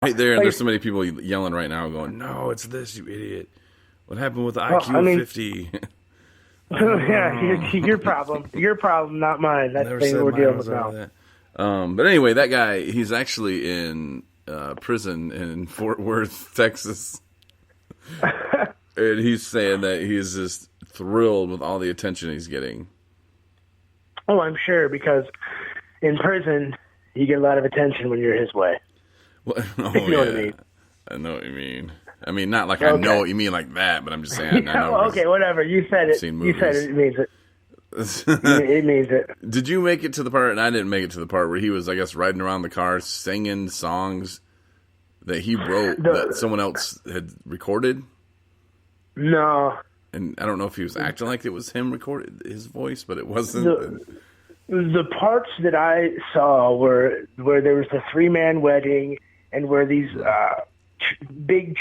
right there, and Like, there's so many people yelling right now, going, "No, it's this, you idiot! What happened with the well, IQ I of mean, 50?" yeah, Oh, your problem, not mine. That's the never thing said we're mine dealing was with over now. that. But anyway, that guy, he's actually in prison in Fort Worth, Texas, and he's saying that he's just thrilled with all the attention he's getting. Oh, I'm sure, because in prison, you get a lot of attention when you're his way. Well, oh If you know what I yeah, mean. I know what you mean. I mean, not like I know Okay. what you mean like that, but I'm just saying I know Oh, because okay, whatever. You said I've it. seen You said movies. it. It means it. It means it. Did you make it to the part? And I didn't make it to the part where he was, I guess, riding around the car singing songs that he wrote that someone else had recorded. No. And I don't know if he was acting like it was him recorded his voice, but it wasn't. The parts that I saw were where there was the 3-man wedding and where these big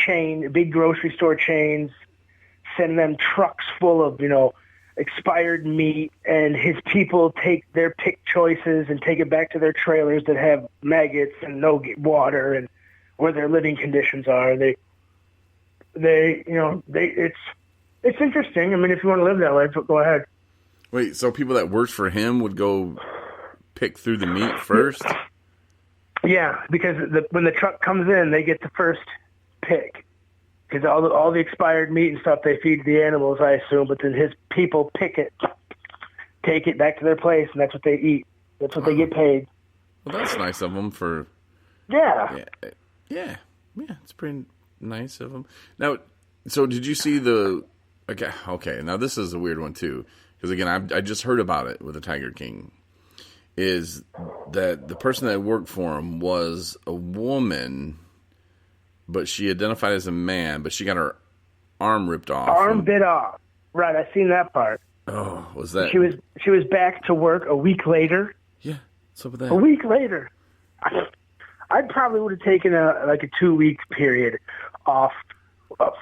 grocery store chains send them trucks full of, expired meat, and his people take their pick choices and take it back to their trailers that have maggots and no water and where their living conditions are. It's interesting. I mean, if you want to live that way, go ahead. Wait, so people that worked for him would go pick through the meat first? Yeah, because when the truck comes in, they get the first pick. Because all the expired meat and stuff they feed the animals, I assume, but then his people pick it, take it back to their place, and that's what they eat. That's what they get paid. Well, that's nice of them for... Yeah. Yeah, it's pretty nice of them. Now, so did you see the... Okay, now this is a weird one, too. Because, again, I just heard about it with the Tiger King. Is that the person that worked for him was a woman... But she identified as a man, but she got her arm ripped off. Arm bit off. Right, I seen that part. Oh, was that? She was back to work a week later. Yeah, what's up with that? A week later. I probably would have taken a 2-week period off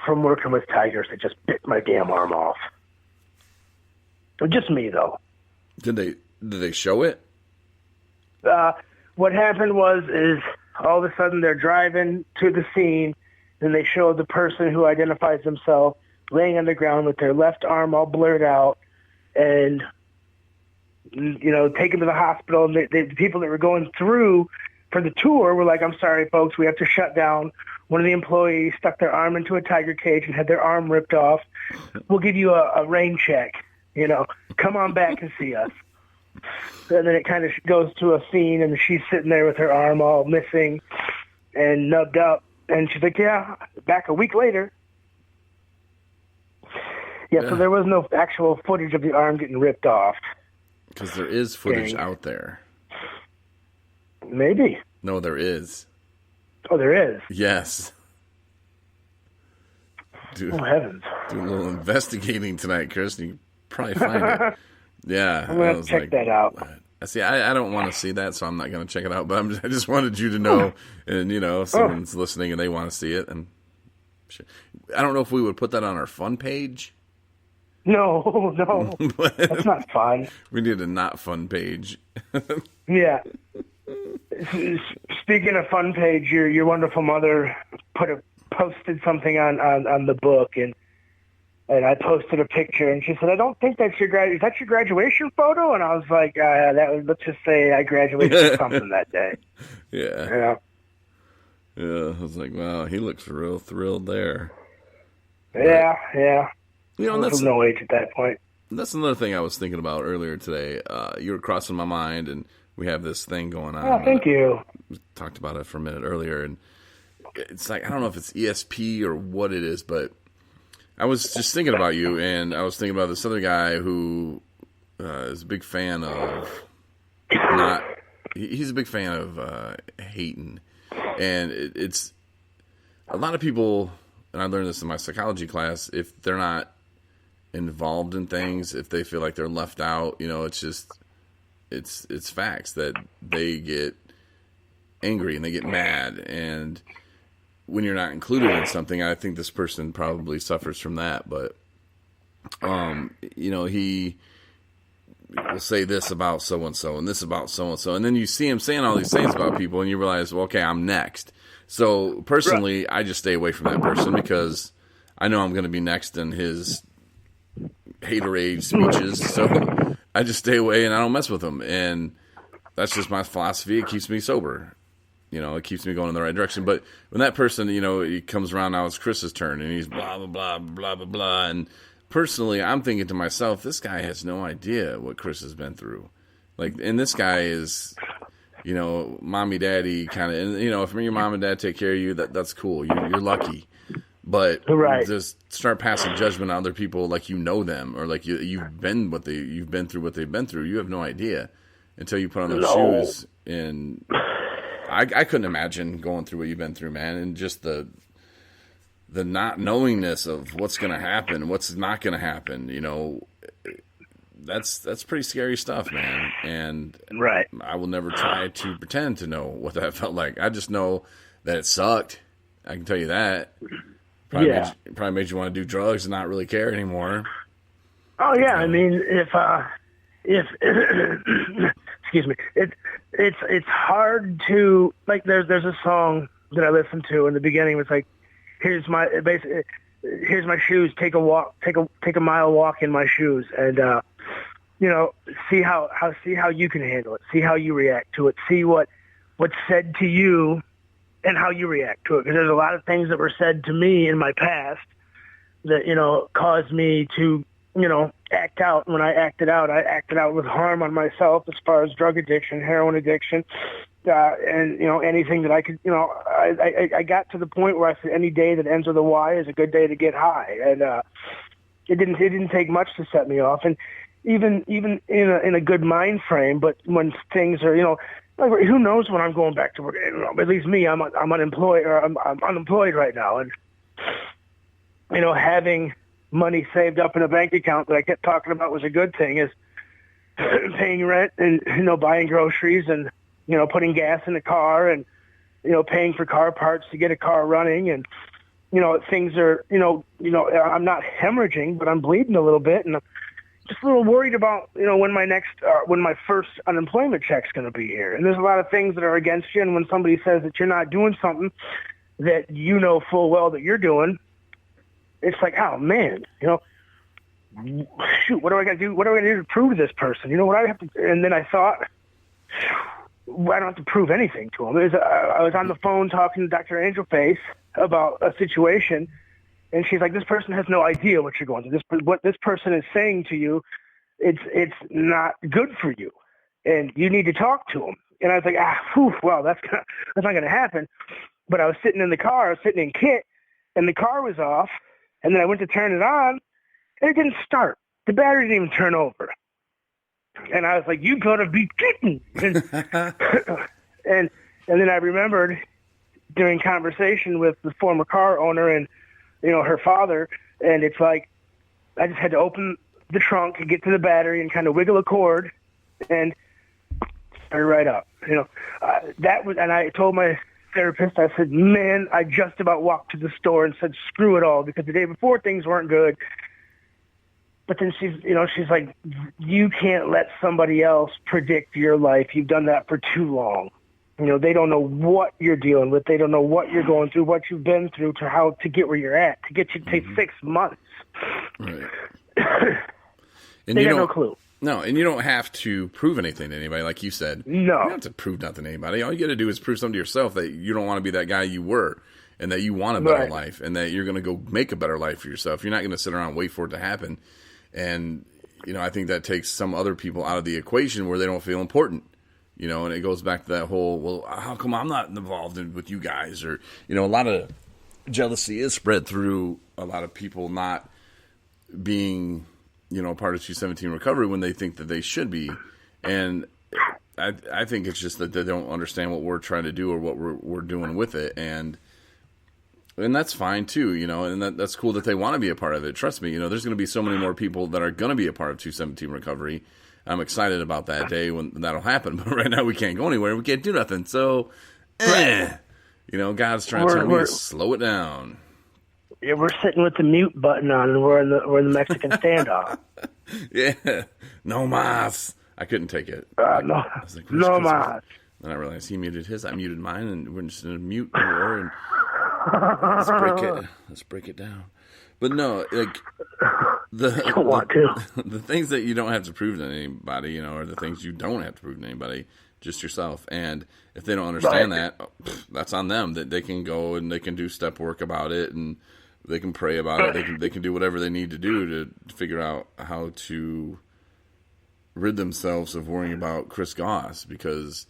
from working with tigers that just bit my damn arm off. Just me, though. Did they show it? What happened is all of a sudden they're driving to the scene, and they show the person who identifies themselves laying on the ground with their left arm all blurred out, and taken to the hospital. And the people that were going through for the tour were like, "I'm sorry, folks, we have to shut down." One of the employees stuck their arm into a tiger cage and had their arm ripped off. We'll give you a rain check. Come on back and see us. And then it kind of goes to a scene, and she's sitting there with her arm all missing and nubbed up. And she's like, yeah, back a week later. Yeah, so there was no actual footage of the arm getting ripped off. Because there is footage out there. Maybe. No, there is. Oh, there is? Yes. Oh, heavens. Do a little investigating tonight, Chris, and you can probably find it. Yeah. I'm going to check that out. See, I don't want to see that, so I'm not going to check it out. But I just wanted you to know, and if someone's listening and they want to see it, and I don't know if we would put that on our fun page. No, that's not fun. We need a not fun page. Yeah. Speaking of fun page, your wonderful mother posted something on the book, and I posted a picture, and she said, "I don't think that's is that your graduation photo?" And I was like, let's just say I graduated from something that day. Yeah. Yeah, I was like, wow, he looks real thrilled there. Yeah. And that's no age at that point. That's another thing I was thinking about earlier today. You were crossing my mind, and we have this thing going on. Oh, thank you. We talked about it for a minute earlier, and it's like, I don't know if it's ESP or what it is, but I was just thinking about you, and I was thinking about this other guy who is a big fan of he's a big fan of hating, and it's a lot of people, and I learned this in my psychology class, if they're not involved in things, if they feel like they're left out, it's just it's facts that they get angry and they get mad, and when you're not included in something, I think this person probably suffers from that. But he will say this about so and so and this about so and so, and then you see him saying all these things about people, and you realize, well, okay, I'm next. So personally, I just stay away from that person because I know I'm going to be next in his haterade speeches. So I just stay away and I don't mess with them, and that's just my philosophy. It keeps me sober. It keeps me going in the right direction. But when that person, he comes around, now it's Chris's turn, and he's blah, blah, blah, blah, blah, blah. And personally, I'm thinking to myself, this guy has no idea what Chris has been through. And this guy is, mommy, daddy kind of, and, if your mom and dad take care of you, that's cool. You're lucky. But just start passing judgment on other people like you know them, or like you've been through what they've been through. You have no idea until you put on those shoes. And I couldn't imagine going through what you've been through, man, and just the not knowingness of what's going to happen, what's not going to happen. That's pretty scary stuff, man. And I will never try to pretend to know what that felt like. I just know that it sucked. I can tell you that. Probably made you want to do drugs and not really care anymore. Oh yeah, I mean, if excuse me, it's hard to, like, there's a song that I listened to in the beginning. It's like, here's my shoes, take a mile walk in my shoes, and see how you can handle it, see how you react to it, see what's said to you and how you react to it, because there's a lot of things that were said to me in my past that caused me to act out. When I acted out with harm on myself as far as drug addiction, heroin addiction, and anything that I could. I got to the point where I said any day that ends with a Y is a good day to get high, and it didn't take much to set me off. And even in a good mind frame, but when things are like, who knows when I'm going back to work? At least me, I'm unemployed, or I'm unemployed right now, and having money saved up in a bank account that I kept talking about was a good thing, is paying rent and buying groceries and putting gas in the car and paying for car parts to get a car running, and things are I'm not hemorrhaging, but I'm bleeding a little bit, and I'm just a little worried about when my first unemployment check's going to be here. And there's a lot of things that are against you, and when somebody says that you're not doing something that full well that you're doing, it's like, oh man, shoot, what do I got to do? What do I got to do to prove to this person? What I have to? And then I thought, I don't have to prove anything to him. I was on the phone talking to Dr. Angelface about a situation, and she's like, this person has no idea what you're going through. What this person is saying to you, it's not good for you, and you need to talk to him. And I was like, well, that's not going to happen. But I was sitting in the car, I was sitting in Kit, and the car was off. And then I went to turn it on, and it didn't start. The battery didn't even turn over. And I was like, you gotta be kidding. And then I remembered during conversation with the former car owner and, her father, and it's like, I just had to open the trunk and get to the battery and kind of wiggle a cord and start right up. And I told my therapist, I said, man, I just about walked to the store and said, screw it all, because the day before things weren't good. But then she's like, you can't let somebody else predict your life. You've done that for too long. They don't know what you're dealing with. They don't know what you're going through, what you've been through, to how to get where you're at. To get you to take 6 months. Right. They got no clue. No, and you don't have to prove anything to anybody, like you said. No. You don't have to prove nothing to anybody. All you got to do is prove something to yourself that you don't want to be that guy you were, and that you want a better life, and that you're going to go make a better life for yourself. You're not going to sit around and wait for it to happen. And, I think that takes some other people out of the equation where they don't feel important. And it goes back to that whole, well, how come I'm not involved with you guys? Or, a lot of jealousy is spread through a lot of people not being part of 217 recovery when they think that they should be. And I think it's just that they don't understand what we're trying to do or what we're doing with it. And that's fine too, and that's cool that they want to be a part of it. Trust me, there's going to be so many more people that are going to be a part of 217 recovery. I'm excited about that day when that'll happen. But right now we can't go anywhere. We can't do nothing. So, God's trying to tell me to slow it down. Yeah, we're sitting with the mute button on, and we're in the Mexican standoff. Yeah. No mas. I couldn't take it. No, I was like, no mas. Then I realized he muted his, I muted mine, and we're just in a mute war, and let's break it down. But no, like Don't want to. the things that you don't have to prove to anybody, you know, are the things you don't have to prove to anybody, just yourself. And if they don't understand that, that's on them. That they can go and they can do step work about it, and they can pray about it. They can do whatever they need to do to figure out how to rid themselves of worrying about Chris Goss, because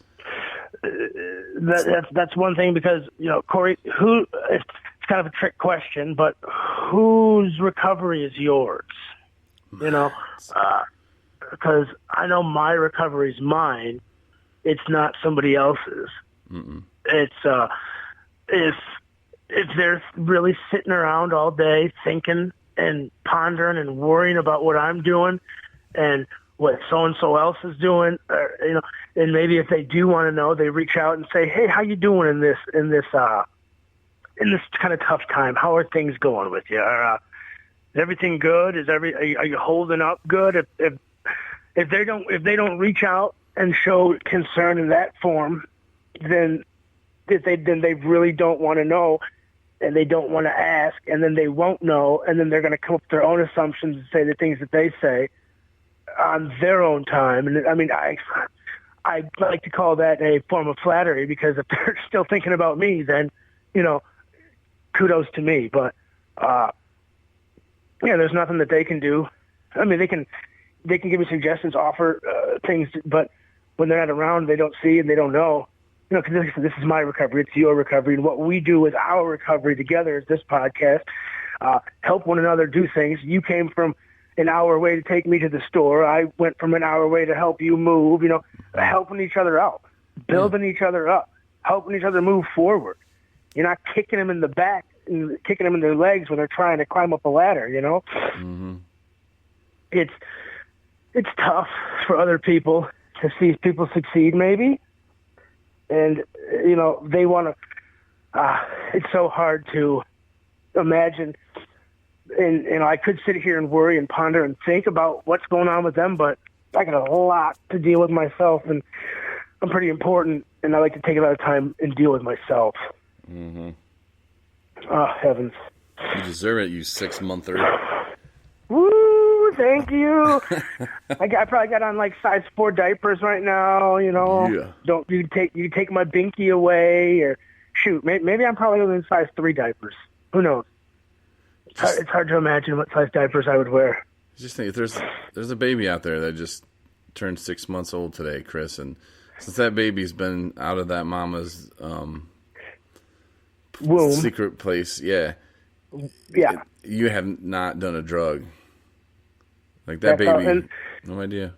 that's one thing. Because, you know, Corey, it's kind of a trick question, but whose recovery is yours? You know, because I know my recovery is mine. It's not somebody else's. Mm-mm. It's if they're really sitting around all day thinking and pondering and worrying about what I'm doing and what so-and-so else is doing, you know, and maybe if they do want to know, they reach out and say, hey, how you doing in this kind of tough time? How are things going with you? Is everything good? Are you holding up good? If they don't reach out and show concern in that form, then they really don't want to know, and they don't want to ask, and then they won't know, and then they're going to come up with their own assumptions and say the things that they say on their own time. And I mean, I like to call that a form of flattery, because if they're still thinking about me, then, you know, kudos to me. But yeah, there's nothing that they can do. I mean, they can give me suggestions, offer things, but when they're not around, they don't see and they don't know. You know, because this is my recovery, it's your recovery, and what we do is our recovery together is this podcast. Help one another do things. You came from an hour away to take me to the store. I went from an hour away to help you move. You know, helping each other out, building each other up, helping each other move forward. You're not kicking them in the back and kicking them in their legs when they're trying to climb up a ladder. You know, It's tough for other people to see people succeed, maybe. And, you know, they want to, it's so hard to imagine. And, you know, I could sit here and worry and ponder and think about what's going on with them, but I got a lot to deal with myself, and I'm pretty important, and I like to take a lot of time and deal with myself. Mm-hmm. Oh, heavens. You deserve it, you 6-monther. Woo, thank you. I probably got on like size 4 diapers right now, you know. Yeah. Don't you take my binky away, or shoot, maybe I'm probably only in size 3 diapers. Who knows? It's hard to imagine what size diapers I would wear. Just think, if there's a baby out there that just turned 6 months old today, Chris, and since that baby's been out of that mama's womb, secret place, you have not done a drug. Like that baby, no idea.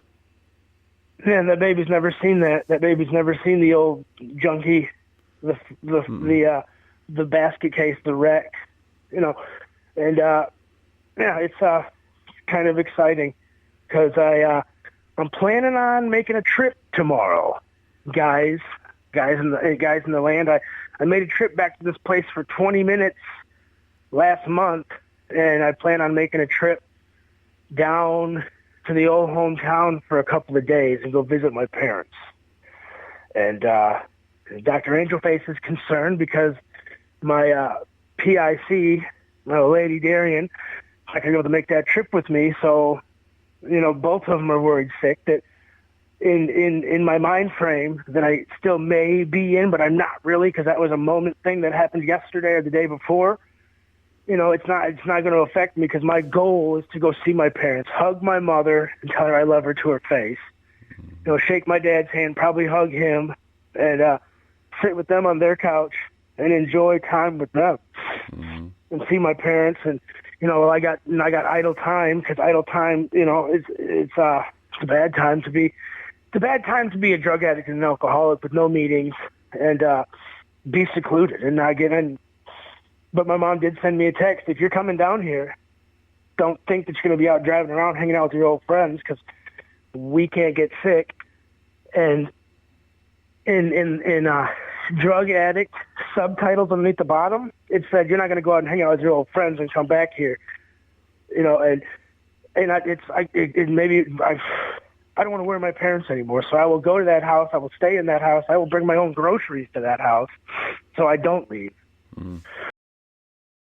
Yeah, that baby's never seen that. That baby's never seen the old junkie, the basket case, the wreck, you know. And it's kind of exciting, because I'm planning on making a trip tomorrow, guys in the land. I made a trip back to this place for 20 minutes last month, and I plan on making a trip down to the old hometown for a couple of days and go visit my parents. And Dr. Angelface is concerned because my PIC, my old lady Darian, I can be able to make that trip with me. So, you know, both of them are worried sick that in my mind frame that I still may be in, but I'm not really, because that was a moment thing that happened yesterday or the day before. You know, it's not going to affect me, because my goal is to go see my parents, hug my mother, and tell her I love her to her face. You know, shake my dad's hand, probably hug him, and sit with them on their couch and enjoy time with them, and see my parents. And you know, I got idle time, because idle time, you know, it's a bad time to be. It's a bad time to be a drug addict and an alcoholic with no meetings and be secluded and not get in. But my mom did send me a text. If you're coming down here, don't think that you're going to be out driving around hanging out with your old friends, because we can't get sick. And in drug addict subtitles underneath the bottom, it said you're not going to go out and hang out with your old friends and come back here. You know, and and I don't want to worry my parents anymore, so I will go to that house. I will stay in that house. I will bring my own groceries to that house, so I don't leave.